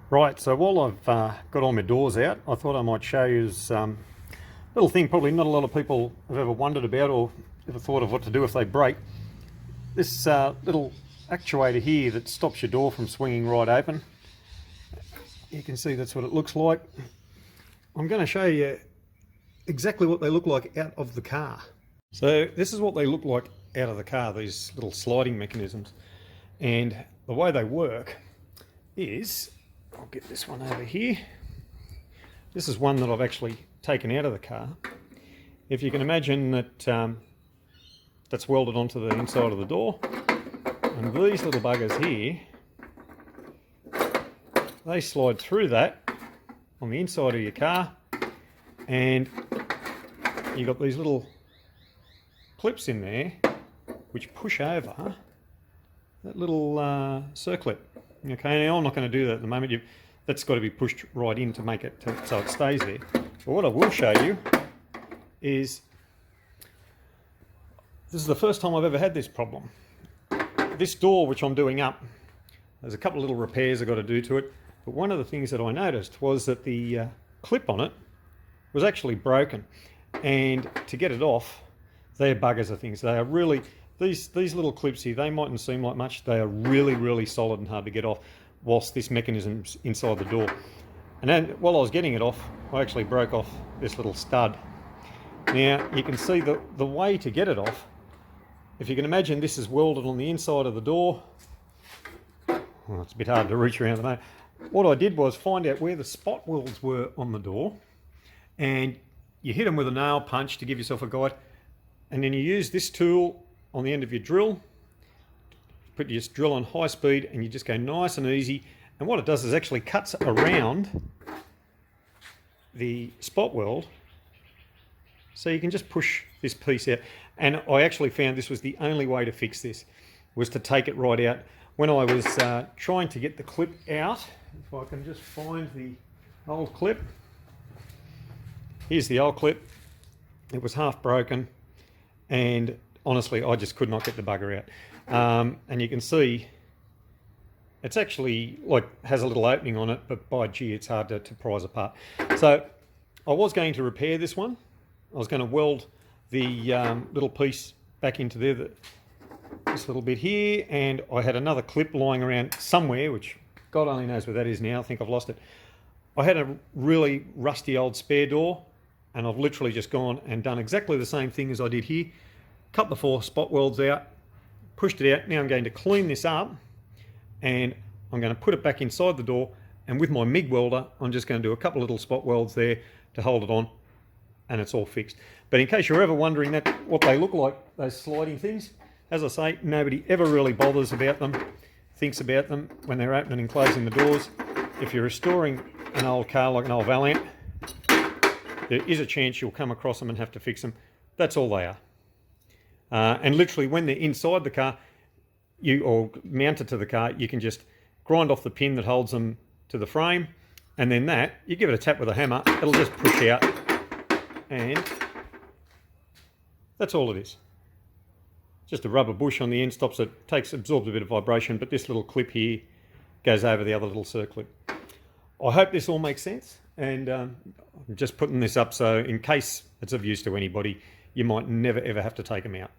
Right, so while I've got all my doors out, I thought I might show you a little thing probably not a lot of people have ever wondered about or ever thought of what to do if they break. This little actuator here that stops your door from swinging right open. You can see that's what it looks like. I'm going to show you exactly what they look like out of the car. So this is what they look like out of the car, these little sliding mechanisms. And the way they work is, I'll get this one over here. This is one that I've actually taken out of the car. If you can imagine that that's welded onto the inside of the door, and these little buggers here, they slide through that on the inside of your car, and you've got these little clips in there which push over that little circlip. Okay, now I'm not going to do that at the moment. That's got to be pushed right in to make it so it stays there. But what I will show you is, this is the first time I've ever had this problem. This door which I'm doing up, there's a couple of little repairs I've got to do to it, but one of the things that I noticed was that the clip on it was actually broken, and to get it off, they're buggers of things. They are really, these little clips here, they mightn't seem like much, they are really solid and hard to get off whilst this mechanism's inside the door. And then while I was getting it off, I actually broke off this little stud. Now you can see the way to get it off, if you can imagine this is welded on the inside of the door. Well, it's a bit hard to reach around at the moment. What I did was find out where the spot welds were on the door, and you hit them with a nail punch to give yourself a guide, and then you use this tool on the end of your drill, put your drill on high speed, and you just go nice and easy, and what it does is actually cuts around the spot weld, so you can just push this piece out. And I actually found this was the only way to fix this, was to take it right out. When I was trying to get the clip out, if I can just find the old clip, here's the old clip. It was half broken, and honestly I just could not get the bugger out. And you can see it's actually has a little opening on it, but by gee, it's hard to prise apart. So I was going to repair this one. I was going to weld the little piece back into there, this little bit here, and I had another clip lying around somewhere, which God only knows where that is now. I think I've lost it. I had a really rusty old spare door, and I've literally just gone and done exactly the same thing as I did here. Cut the 4 spot welds out, pushed it out. Now I'm going to clean this up, and I'm going to put it back inside the door, and with my MIG welder I'm just going to do a couple of little spot welds there to hold it on, and it's all fixed. But in case you're ever wondering what they look like, those sliding things, as I say, nobody ever really bothers about them, thinks about them when they're opening and closing the doors. If you're restoring an old car like an old Valiant, there is a chance you'll come across them and have to fix them. That's all they are. And literally when they're inside the car, or mounted to the car, you can just grind off the pin that holds them to the frame, and then you give it a tap with a hammer, it'll just push out, and that's all it is. Just a rubber bush on the end, stops it, absorbs a bit of vibration, but this little clip here goes over the other little circlip. I hope this all makes sense, and I'm just putting this up so in case it's of use to anybody, you might never ever have to take them out.